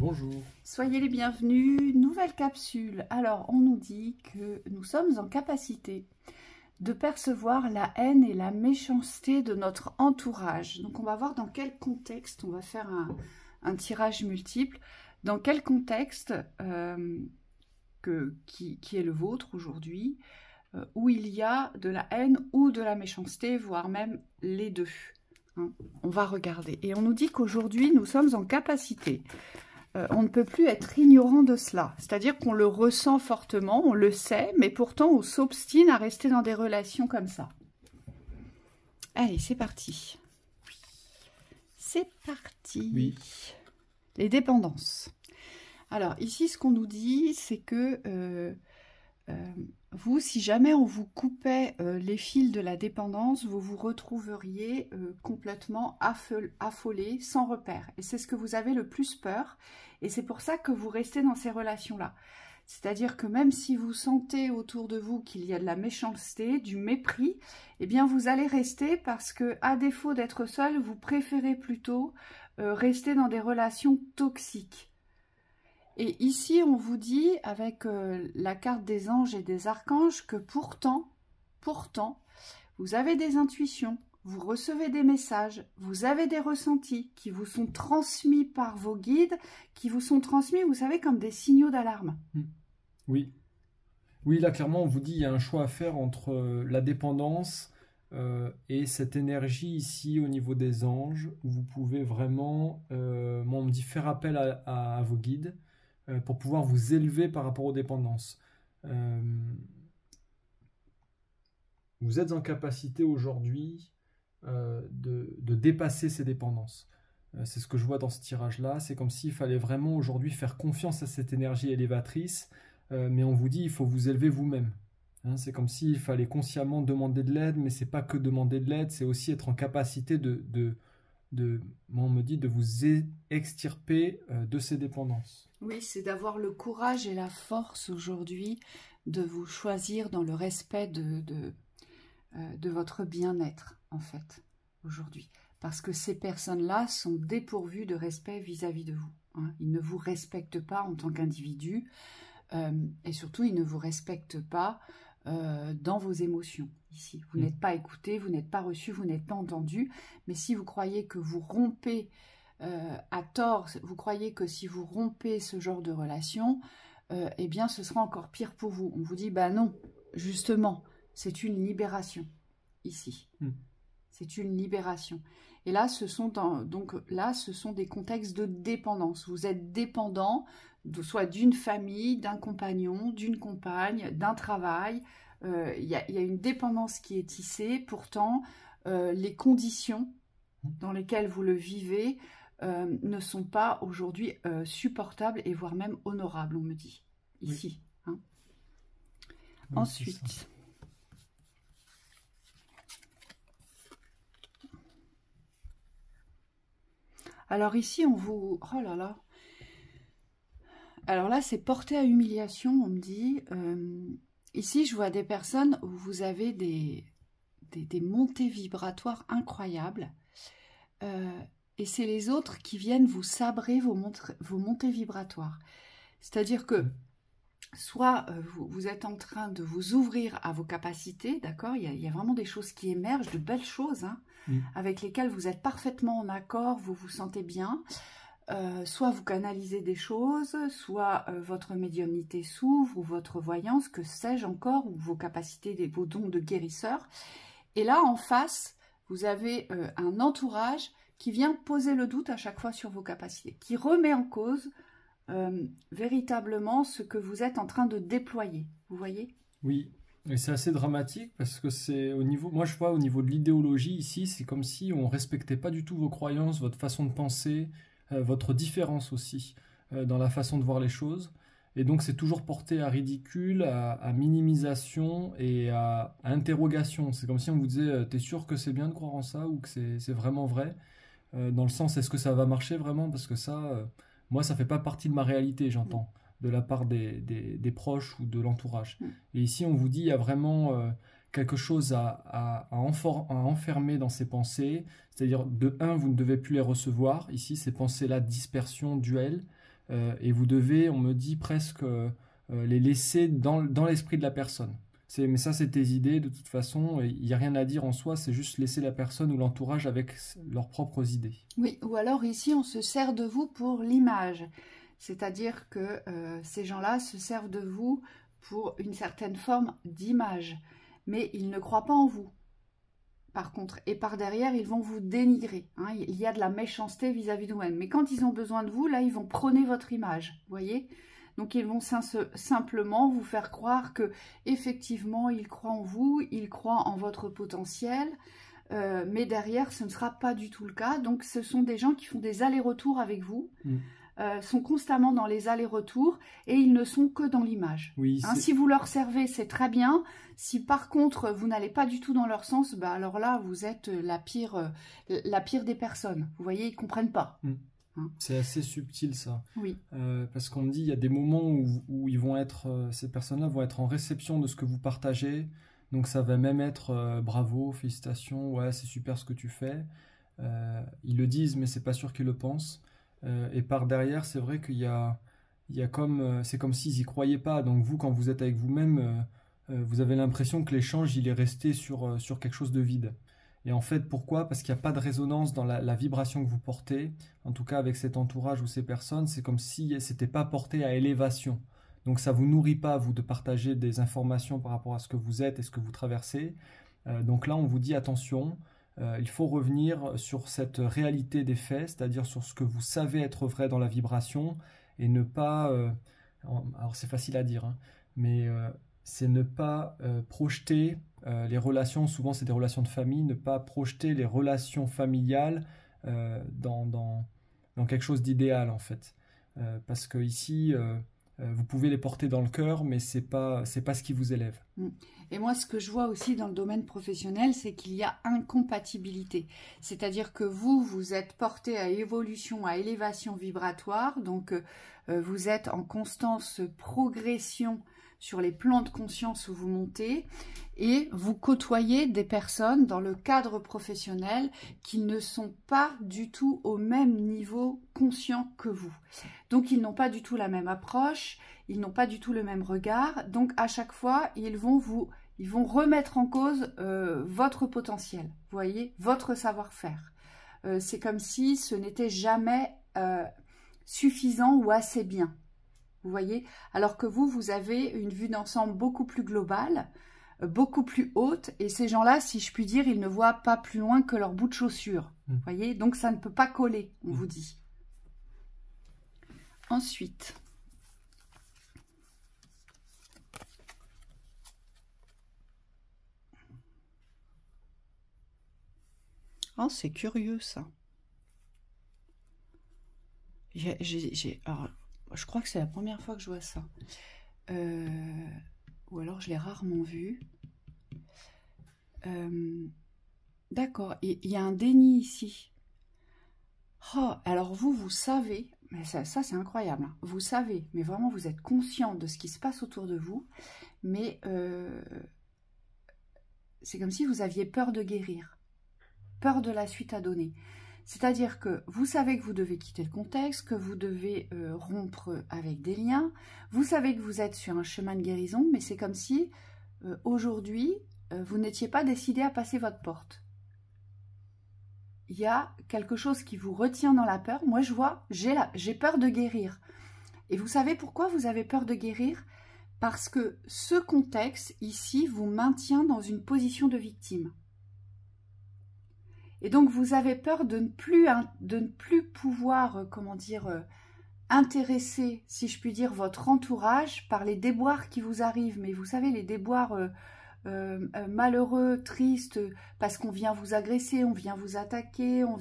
Bonjour. Soyez les bienvenus, nouvelle capsule. Alors, on nous dit que nous sommes en capacité de percevoir la haine et la méchanceté de notre entourage. Donc, on va voir dans quel contexte, on va faire un tirage multiple, dans quel contexte qui est le vôtre aujourd'hui, où il y a de la haine ou de la méchanceté, voire même les deux. Hein, on va regarder. Et on nous dit qu'aujourd'hui, nous sommes en capacité. On ne peut plus être ignorant de cela. C'est-à-dire qu'on le ressent fortement, on le sait, mais pourtant on s'obstine à rester dans des relations comme ça. Allez, c'est parti. C'est parti. Oui. Les dépendances. Alors, ici, ce qu'on nous dit, c'est que vous, si jamais on vous coupait les fils de la dépendance, vous vous retrouveriez complètement affolé, sans repère. Et c'est ce que vous avez le plus peur. Et c'est pour ça que vous restez dans ces relations-là. C'est-à-dire que même si vous sentez autour de vous qu'il y a de la méchanceté, du mépris, eh bien vous allez rester parce que, à défaut d'être seul, vous préférez plutôt rester dans des relations toxiques. Et ici, on vous dit, avec la carte des anges et des archanges, que pourtant, vous avez des intuitions, vous recevez des messages, vous avez des ressentis qui vous sont transmis par vos guides, qui vous sont transmis, vous savez, comme des signaux d'alarme. Oui. Oui, là, clairement, on vous dit qu'il y a un choix à faire entre la dépendance et cette énergie ici au niveau des anges, où vous pouvez vraiment, moi, on me dit faire appel à vos guides pour pouvoir vous élever par rapport aux dépendances. Vous êtes en capacité aujourd'hui de dépasser ces dépendances. C'est ce que je vois dans ce tirage-là. C'est comme s'il fallait vraiment aujourd'hui faire confiance à cette énergie élévatrice, mais on vous dit il faut vous élever vous-même. Hein, c'est comme s'il fallait consciemment demander de l'aide, mais c'est pas que demander de l'aide, c'est aussi être en capacité on me dit de vous extirper de ces dépendances. Oui, c'est d'avoir le courage et la force aujourd'hui de vous choisir dans le respect de votre bien-être, en fait, aujourd'hui. Parce que ces personnes-là sont dépourvues de respect vis-à-vis de vous. Hein. Ils ne vous respectent pas en tant qu'individu et surtout, ils ne vous respectent pas dans vos émotions, ici. Vous n'êtes pas écouté, vous n'êtes pas reçu, vous n'êtes pas entendu. Mais si vous croyez que vous rompez à tort, vous croyez que si vous rompez ce genre de relation, eh bien, ce sera encore pire pour vous. On vous dit, bah non, justement, c'est une libération, ici. C'est une libération. Et là, ce sont des contextes de dépendance. Vous êtes dépendant, soit d'une famille, d'un compagnon, d'une compagne, d'un travail. Il y a une dépendance qui est tissée. Pourtant, les conditions dans lesquelles vous le vivez ne sont pas aujourd'hui supportables et voire même honorables, on me dit, ici. Oui. Hein. Oui, ensuite... Alors ici, on vous... Oh là là. Alors là, c'est porté à humiliation, on me dit. Ici, je vois des personnes où vous avez des montées vibratoires incroyables. Et c'est les autres qui viennent vous sabrer vos montées vibratoires. C'est-à-dire que soit vous êtes en train de vous ouvrir à vos capacités, d'accord, il y a vraiment des choses qui émergent, de belles choses, hein, avec lesquelles vous êtes parfaitement en accord, vous vous sentez bien. Soit vous canalisez des choses, soit votre médiumnité s'ouvre, ou votre voyance, que sais-je encore, ou vos capacités, vos dons de guérisseur. Et là, en face, vous avez un entourage qui vient poser le doute à chaque fois sur vos capacités, qui remet en cause véritablement ce que vous êtes en train de déployer. Vous voyez? Oui, et c'est assez dramatique parce que c'est au niveau, moi je vois au niveau de l'idéologie ici, c'est comme si on respectait pas du tout vos croyances, votre façon de penser, votre différence aussi dans la façon de voir les choses. Et donc c'est toujours porté à ridicule, à minimisation et à interrogation. C'est comme si on vous disait t'es sûr que c'est bien de croire en ça ou que c'est vraiment vrai, dans le sens est-ce que ça va marcher vraiment, parce que ça, moi ça fait pas partie de ma réalité, j'entends, de la part des proches ou de l'entourage. Et ici on vous dit il y a vraiment quelque chose à enfermer dans ces pensées, c'est-à-dire de un, vous ne devez plus les recevoir, ici ces pensées-là, dispersion, duel, et vous devez, on me dit presque, les laisser dans l'esprit de la personne. Mais ça, c'est tes idées, de toute façon, il n'y a rien à dire en soi, c'est juste laisser la personne ou l'entourage avec leurs propres idées. Oui, ou alors ici, on se sert de vous pour l'image. C'est-à-dire que ces gens-là se servent de vous pour une certaine forme d'image. Mais ils ne croient pas en vous, par contre. Et par derrière, ils vont vous dénigrer. Hein. Il y a de la méchanceté vis-à-vis de vous-même. Mais quand ils ont besoin de vous, là, ils vont prôner votre image. Vous voyez ? Donc, ils vont simplement vous faire croire que effectivement, ils croient en vous, ils croient en votre potentiel. Mais derrière, ce ne sera pas du tout le cas. Donc, ce sont des gens qui font des allers-retours avec vous. Sont constamment dans les allers-retours et ils ne sont que dans l'image. Oui, hein, si vous leur servez, c'est très bien. Si par contre, vous n'allez pas du tout dans leur sens, bah alors là, vous êtes la pire des personnes. Vous voyez, ils ne comprennent pas. Hein. C'est assez subtil, ça. Oui. Parce qu'on me dit, il y a des moments où ils vont être, ces personnes-là vont être en réception de ce que vous partagez. Donc ça va même être bravo, félicitations, ouais, c'est super ce que tu fais. Ils le disent, mais c'est pas sûr qu'ils le pensent. Et par derrière, c'est vrai qu'il y a comme, c'est comme s'ils n'y croyaient pas. Donc vous, quand vous êtes avec vous-même, vous avez l'impression que l'échange, il est resté sur quelque chose de vide. Et en fait, pourquoi? Parce qu'il n'y a pas de résonance dans la vibration que vous portez. En tout cas, avec cet entourage ou ces personnes, c'est comme si c'était pas porté à élévation. Donc ça vous nourrit pas, vous, de partager des informations par rapport à ce que vous êtes et ce que vous traversez. Donc là, on vous dit attention. Il faut revenir sur cette réalité des faits, c'est-à-dire sur ce que vous savez être vrai dans la vibration et ne pas, alors c'est facile à dire, hein, mais c'est ne pas projeter les relations, souvent c'est des relations de famille, ne pas projeter les relations familiales dans quelque chose d'idéal en fait. Parce que ici, vous pouvez les porter dans le cœur, mais c'est pas ce qui vous élève. Et moi, ce que je vois aussi dans le domaine professionnel, c'est qu'il y a incompatibilité. C'est-à-dire que vous êtes porté à évolution, à élévation vibratoire, donc vous êtes en constante progression sur les plans de conscience où vous montez, et vous côtoyez des personnes dans le cadre professionnel qui ne sont pas du tout au même niveau conscient que vous. Donc ils n'ont pas du tout la même approche, ils n'ont pas du tout le même regard, donc à chaque fois ils vont remettre en cause votre potentiel, vous voyez, votre savoir-faire. C'est comme si ce n'était jamais suffisant ou assez bien. Vous voyez, alors que vous avez une vue d'ensemble beaucoup plus globale, beaucoup plus haute, et ces gens-là, si je puis dire, ils ne voient pas plus loin que leur bout de chaussure. Vous voyez, donc ça ne peut pas coller, on vous dit. Ensuite, oh, c'est curieux ça. Alors, je crois que c'est la première fois que je vois ça. Ou alors je l'ai rarement vu. D'accord, il y a un déni ici. Oh, alors vous savez, mais ça c'est incroyable. Hein. Vous savez, mais vraiment vous êtes conscient de ce qui se passe autour de vous. Mais c'est comme si vous aviez peur de guérir. Peur de la suite à donner. C'est-à-dire que vous savez que vous devez quitter le contexte, que vous devez rompre avec des liens. Vous savez que vous êtes sur un chemin de guérison, mais c'est comme si aujourd'hui, vous n'étiez pas décidé à passer votre porte. Il y a quelque chose qui vous retient dans la peur. Moi, je vois, j'ai peur de guérir. Et vous savez pourquoi vous avez peur de guérir? Parce que ce contexte, ici, vous maintient dans une position de victime. Et donc, vous avez peur de ne plus pouvoir, intéresser, si je puis dire, votre entourage par les déboires qui vous arrivent. Mais vous savez, les déboires malheureux, tristes, parce qu'on vient vous agresser, on vient vous attaquer, Vous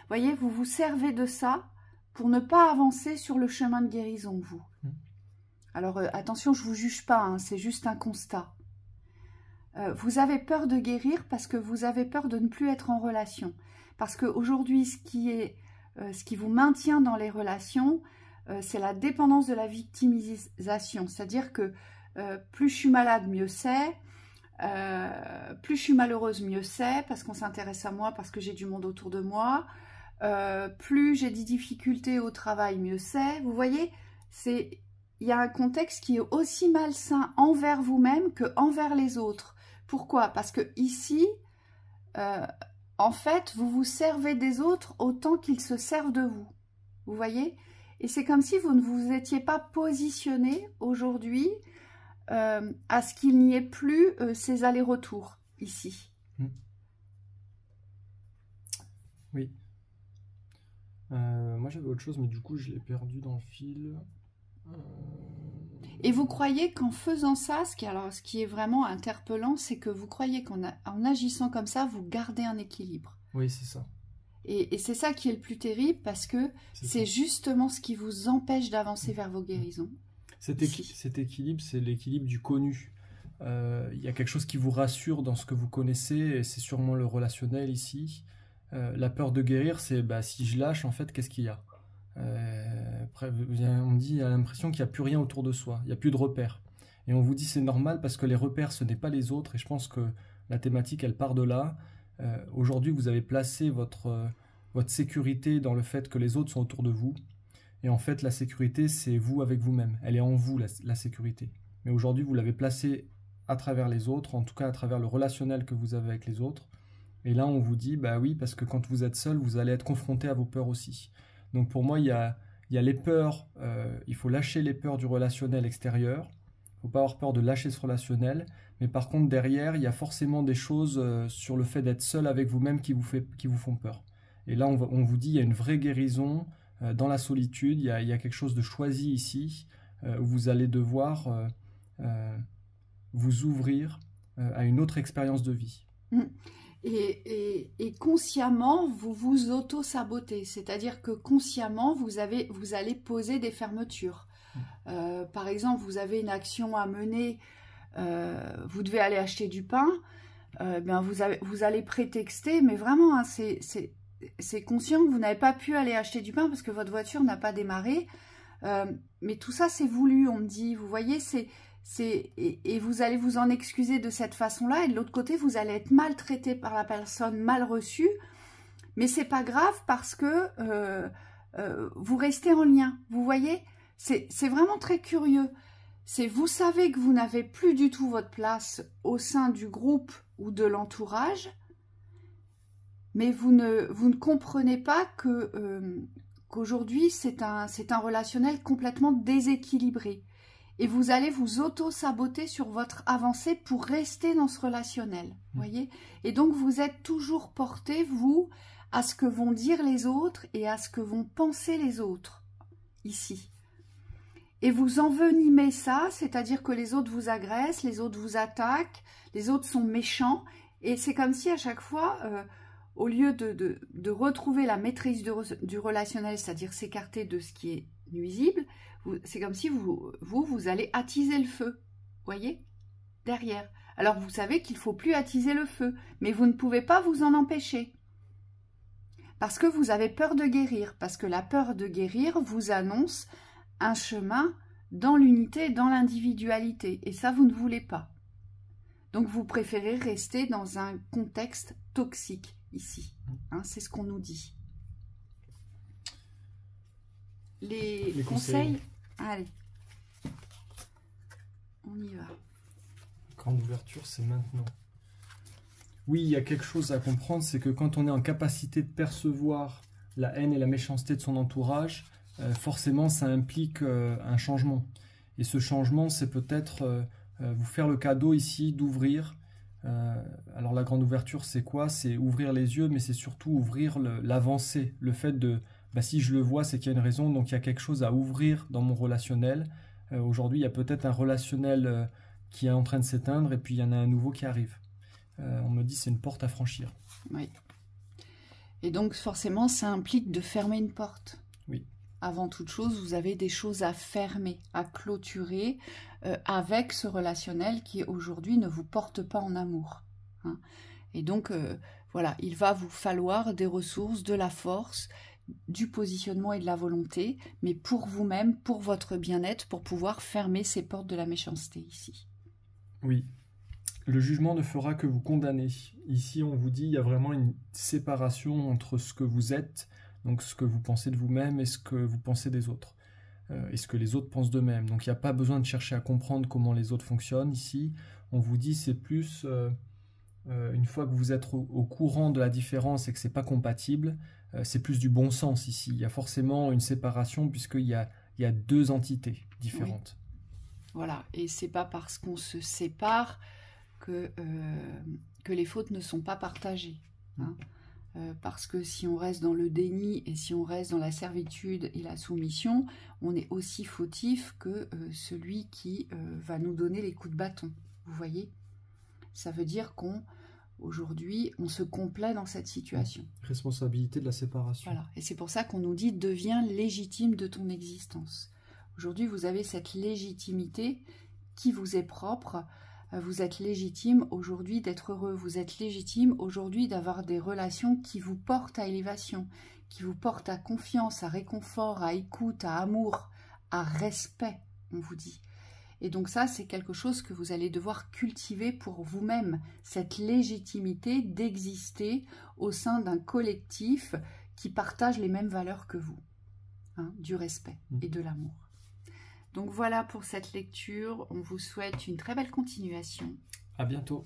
voyez, vous vous servez de ça pour ne pas avancer sur le chemin de guérison, vous. Alors, attention, je ne vous juge pas, hein, c'est juste un constat. Vous avez peur de guérir parce que vous avez peur de ne plus être en relation. Parce qu'aujourd'hui, ce qui vous maintient dans les relations, c'est la dépendance de la victimisation. C'est-à-dire que plus je suis malade, mieux c'est. Plus je suis malheureuse, mieux c'est. Parce qu'on s'intéresse à moi, parce que j'ai du monde autour de moi. plus j'ai des difficultés au travail, mieux c'est. Vous voyez, il y a un contexte qui est aussi malsain envers vous-même que envers les autres. Pourquoi? Parce que ici, en fait, vous vous servez des autres autant qu'ils se servent de vous. Vous voyez? Et c'est comme si vous ne vous étiez pas positionné aujourd'hui à ce qu'il n'y ait plus ces allers-retours ici. Oui. Moi j'avais autre chose, mais du coup je l'ai perdu dans le fil. Et vous croyez qu'en faisant ça, ce qui est vraiment interpellant, c'est que vous croyez qu'en agissant comme ça, vous gardez un équilibre. Oui, c'est ça. Et c'est ça qui est le plus terrible, parce que c'est justement ce qui vous empêche d'avancer vers vos guérisons. Cet équilibre, c'est l'équilibre du connu. Il y a quelque chose qui vous rassure dans ce que vous connaissez, et c'est sûrement le relationnel ici. La peur de guérir, c'est si je lâche, en fait, qu'est-ce qu'il y a? Après, on dit, il y a l'impression qu'il n'y a plus rien autour de soi, il n'y a plus de repères. Et on vous dit c'est normal parce que les repères, ce n'est pas les autres, et je pense que la thématique, elle part de là. Aujourd'hui, vous avez placé votre sécurité dans le fait que les autres sont autour de vous. Et en fait, la sécurité, c'est vous avec vous-même. Elle est en vous, la sécurité. Mais aujourd'hui, vous l'avez placée à travers les autres, en tout cas à travers le relationnel que vous avez avec les autres. Et là, on vous dit, oui, parce que quand vous êtes seul, vous allez être confronté à vos peurs aussi. Donc pour moi, il y a les peurs, il faut lâcher les peurs du relationnel extérieur. Il ne faut pas avoir peur de lâcher ce relationnel. Mais par contre, derrière, il y a forcément des choses sur le fait d'être seul avec vous-même qui vous font peur. Et là, on vous dit, il y a une vraie guérison dans la solitude. Il y a quelque chose de choisi ici, où vous allez devoir vous ouvrir à une autre expérience de vie. Et consciemment, vous vous auto-sabotez, c'est-à-dire que consciemment, vous allez poser des fermetures. Par exemple, vous avez une action à mener, vous devez aller acheter du pain, vous allez prétexter, mais vraiment, hein, c'est conscient que vous n'avez pas pu aller acheter du pain parce que votre voiture n'a pas démarré, mais tout ça, c'est voulu, on me dit, vous voyez, et vous allez vous en excuser de cette façon-là, et de l'autre côté, vous allez être maltraité par la personne, mal reçue, mais c'est pas grave parce que vous restez en lien, vous voyez, c'est vraiment très curieux. Vous savez que vous n'avez plus du tout votre place au sein du groupe ou de l'entourage, mais vous ne comprenez pas qu'aujourd'hui, c'est un relationnel complètement déséquilibré. Et vous allez vous auto-saboter sur votre avancée pour rester dans ce relationnel, voyez. Et donc, vous êtes toujours porté, vous, à ce que vont dire les autres et à ce que vont penser les autres, ici. Et vous envenimez ça, c'est-à-dire que les autres vous agressent, les autres vous attaquent, les autres sont méchants. Et c'est comme si à chaque fois, au lieu de retrouver la maîtrise du relationnel, c'est-à-dire s'écarter de ce qui est nuisible, c'est comme si vous allez attiser le feu, voyez, derrière. Alors vous savez qu'il ne faut plus attiser le feu, mais vous ne pouvez pas vous en empêcher. Parce que vous avez peur de guérir, parce que la peur de guérir vous annonce un chemin dans l'unité, dans l'individualité, et ça vous ne voulez pas. Donc vous préférez rester dans un contexte toxique ici, hein, c'est ce qu'on nous dit. Les conseils. Allez, on y va. Grande ouverture, c'est maintenant. Oui, il y a quelque chose à comprendre, c'est que quand on est en capacité de percevoir la haine et la méchanceté de son entourage, forcément ça implique un changement. Et ce changement, c'est peut-être vous faire le cadeau ici d'ouvrir. Alors la grande ouverture, c'est quoi? C'est ouvrir les yeux, mais c'est surtout ouvrir l'avancée, le fait de... si je le vois, c'est qu'il y a une raison, donc il y a quelque chose à ouvrir dans mon relationnel. Aujourd'hui, il y a peut-être un relationnel qui est en train de s'éteindre, et puis il y en a un nouveau qui arrive. On me dit c'est une porte à franchir. Oui. Et donc forcément, ça implique de fermer une porte. Oui. Avant toute chose, vous avez des choses à fermer, à clôturer avec ce relationnel qui aujourd'hui ne vous porte pas en amour. Hein. Et donc, voilà, il va vous falloir des ressources, de la force, du positionnement et de la volonté, mais pour vous-même, pour votre bien-être, pour pouvoir fermer ces portes de la méchanceté ici. Oui. Le jugement ne fera que vous condamner. Ici, on vous dit, il y a vraiment une séparation entre ce que vous êtes, donc ce que vous pensez de vous-même et ce que vous pensez des autres, et ce que les autres pensent d'eux-mêmes. Donc il n'y a pas besoin de chercher à comprendre comment les autres fonctionnent ici. On vous dit c'est plus, une fois que vous êtes au courant de la différence et que c'est pas compatible, c'est plus du bon sens ici. Il y a forcément une séparation puisqu'il y a deux entités différentes. Oui. Voilà, et c'est pas parce qu'on se sépare que les fautes ne sont pas partagées. Hein. Parce que si on reste dans le déni et si on reste dans la servitude et la soumission, on est aussi fautif que celui qui va nous donner les coups de bâton. Vous voyez? Ça veut dire qu'aujourd'hui, on se complaît dans cette situation. Responsabilité de la séparation. Voilà, et c'est pour ça qu'on nous dit « deviens légitime de ton existence ». Aujourd'hui, vous avez cette légitimité qui vous est propre. Vous êtes légitime aujourd'hui d'être heureux. Vous êtes légitime aujourd'hui d'avoir des relations qui vous portent à élévation, qui vous portent à confiance, à réconfort, à écoute, à amour, à respect, on vous dit. Et donc ça, c'est quelque chose que vous allez devoir cultiver pour vous-même, cette légitimité d'exister au sein d'un collectif qui partage les mêmes valeurs que vous, hein, du respect et de l'amour. Donc voilà pour cette lecture, on vous souhaite une très belle continuation. À bientôt.